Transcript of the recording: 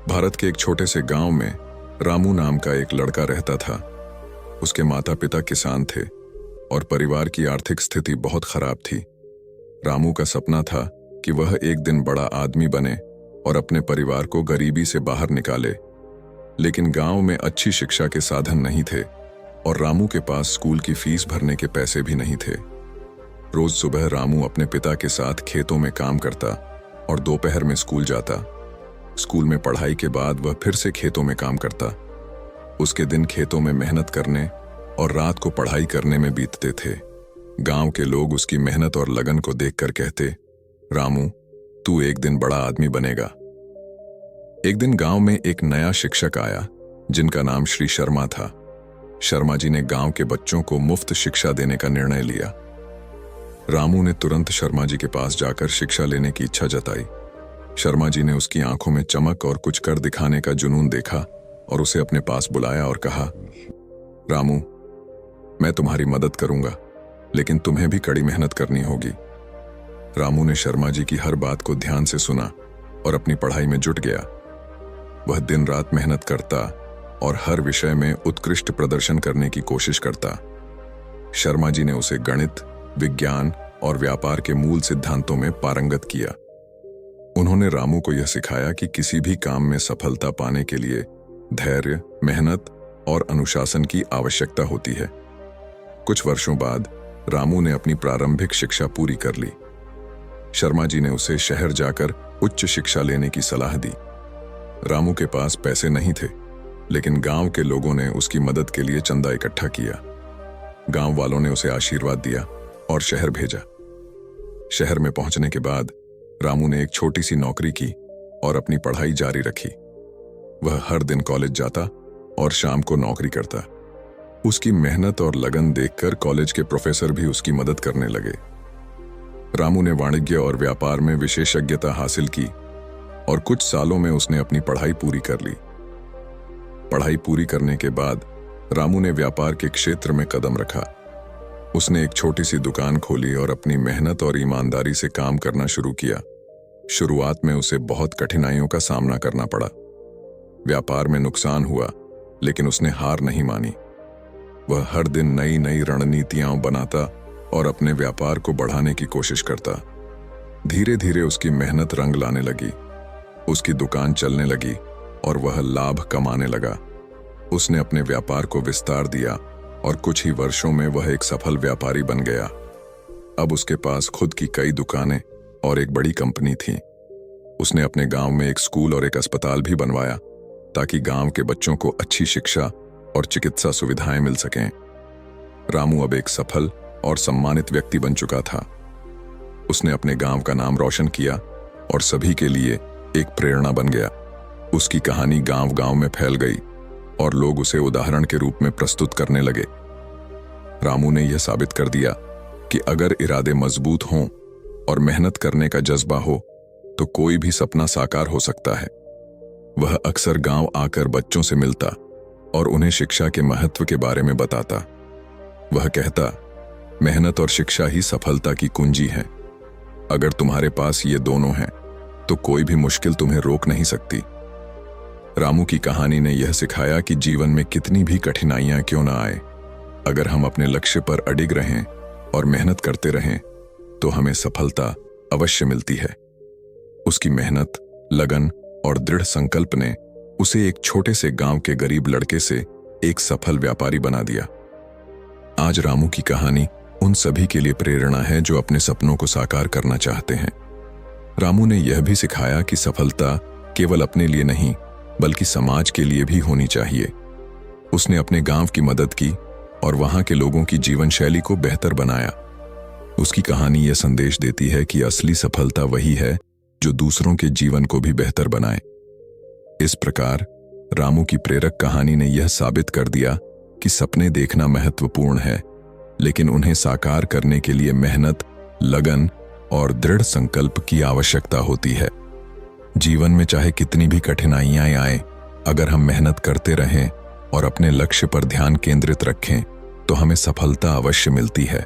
भारत के एक छोटे से गांव में रामू नाम का एक लड़का रहता था। उसके माता पिता किसान थे और परिवार की आर्थिक स्थिति बहुत खराब थी। रामू का सपना था कि वह एक दिन बड़ा आदमी बने और अपने परिवार को गरीबी से बाहर निकाले, लेकिन गांव में अच्छी शिक्षा के साधन नहीं थे और रामू के पास स्कूल की फीस भरने के पैसे भी नहीं थे। रोज सुबह रामू अपने पिता के साथ खेतों में काम करता और दोपहर में स्कूल जाता। स्कूल में पढ़ाई के बाद वह फिर से खेतों में काम करता। उसके दिन खेतों में मेहनत करने और रात को पढ़ाई करने में बीतते थे। गांव के लोग उसकी मेहनत और लगन को देखकर कहते, रामू, तू एक दिन बड़ा आदमी बनेगा। एक दिन गांव में एक नया शिक्षक आया जिनका नाम श्री शर्मा था। शर्मा जी ने गांव के बच्चों को मुफ्त शिक्षा देने का निर्णय लिया। रामू ने तुरंत शर्मा जी के पास जाकर शिक्षा लेने की इच्छा जताई। शर्मा जी ने उसकी आंखों में चमक और कुछ कर दिखाने का जुनून देखा और उसे अपने पास बुलाया और कहा, रामू, मैं तुम्हारी मदद करूंगा, लेकिन तुम्हें भी कड़ी मेहनत करनी होगी। रामू ने शर्मा जी की हर बात को ध्यान से सुना और अपनी पढ़ाई में जुट गया। वह दिन रात मेहनत करता और हर विषय में उत्कृष्ट प्रदर्शन करने की कोशिश करता। शर्मा जी ने उसे गणित, विज्ञान और व्यापार के मूल सिद्धांतों में पारंगत किया। उन्होंने रामू को यह सिखाया कि किसी भी काम में सफलता पाने के लिए धैर्य, मेहनत और अनुशासन की आवश्यकता होती है। कुछ वर्षों बाद रामू ने अपनी प्रारंभिक शिक्षा पूरी कर ली। शर्मा जी ने उसे शहर जाकर उच्च शिक्षा लेने की सलाह दी। रामू के पास पैसे नहीं थे, लेकिन गांव के लोगों ने उसकी मदद के लिए चंदा इकट्ठा किया। गांव वालों ने उसे आशीर्वाद दिया और शहर भेजा। शहर में पहुंचने के बाद रामू ने एक छोटी सी नौकरी की और अपनी पढ़ाई जारी रखी। वह हर दिन कॉलेज जाता और शाम को नौकरी करता। उसकी मेहनत और लगन देखकर कॉलेज के प्रोफेसर भी उसकी मदद करने लगे। रामू ने वाणिज्य और व्यापार में विशेषज्ञता हासिल की और कुछ सालों में उसने अपनी पढ़ाई पूरी कर ली। पढ़ाई पूरी करने के बाद रामू ने व्यापार के क्षेत्र में कदम रखा। उसने एक छोटी सी दुकान खोली और अपनी मेहनत और ईमानदारी से काम करना शुरू किया। शुरुआत में उसे बहुत कठिनाइयों का सामना करना पड़ा। व्यापार में नुकसान हुआ, लेकिन उसने हार नहीं मानी। वह हर दिन नई नई रणनीतियां बनाता और अपने व्यापार को बढ़ाने की कोशिश करता। धीरे धीरे उसकी मेहनत रंग लाने लगी। उसकी दुकान चलने लगी और वह लाभ कमाने लगा। उसने अपने व्यापार को विस्तार दिया और कुछ ही वर्षों में वह एक सफल व्यापारी बन गया। अब उसके पास खुद की कई दुकानें और एक बड़ी कंपनी थी। उसने अपने गांव में एक स्कूल और एक अस्पताल भी बनवाया ताकि गांव के बच्चों को अच्छी शिक्षा और चिकित्सा सुविधाएं मिल सकें। रामू अब एक सफल और सम्मानित व्यक्ति बन चुका था। उसने अपने गांव का नाम रोशन किया और सभी के लिए एक प्रेरणा बन गया। उसकी कहानी गांव-गांव में फैल गई और लोग उसे उदाहरण के रूप में प्रस्तुत करने लगे। रामू ने यह साबित कर दिया कि अगर इरादे मजबूत हों और मेहनत करने का जज्बा हो तो कोई भी सपना साकार हो सकता है। वह अक्सर गांव आकर बच्चों से मिलता और उन्हें शिक्षा के महत्व के बारे में बताता। वह कहता, मेहनत और शिक्षा ही सफलता की कुंजी है। अगर तुम्हारे पास ये दोनों हैं तो कोई भी मुश्किल तुम्हें रोक नहीं सकती। रामू की कहानी ने यह सिखाया कि जीवन में कितनी भी कठिनाइयां क्यों ना आए, अगर हम अपने लक्ष्य पर अडिग रहें और मेहनत करते रहें तो हमें सफलता अवश्य मिलती है। उसकी मेहनत, लगन और दृढ़ संकल्प ने उसे एक छोटे से गांव के गरीब लड़के से एक सफल व्यापारी बना दिया। आज रामू की कहानी उन सभी के लिए प्रेरणा है जो अपने सपनों को साकार करना चाहते हैं। रामू ने यह भी सिखाया कि सफलता केवल अपने लिए नहीं बल्कि समाज के लिए भी होनी चाहिए। उसने अपने गांव की मदद की और वहां के लोगों की जीवन शैली को बेहतर बनाया। उसकी कहानी यह संदेश देती है कि असली सफलता वही है जो दूसरों के जीवन को भी बेहतर बनाए। इस प्रकार रामू की प्रेरक कहानी ने यह साबित कर दिया कि सपने देखना महत्वपूर्ण है, लेकिन उन्हें साकार करने के लिए मेहनत, लगन और दृढ़ संकल्प की आवश्यकता होती है। जीवन में चाहे कितनी भी कठिनाइयां आए, अगर हम मेहनत करते रहें और अपने लक्ष्य पर ध्यान केंद्रित रखें तो हमें सफलता अवश्य मिलती है।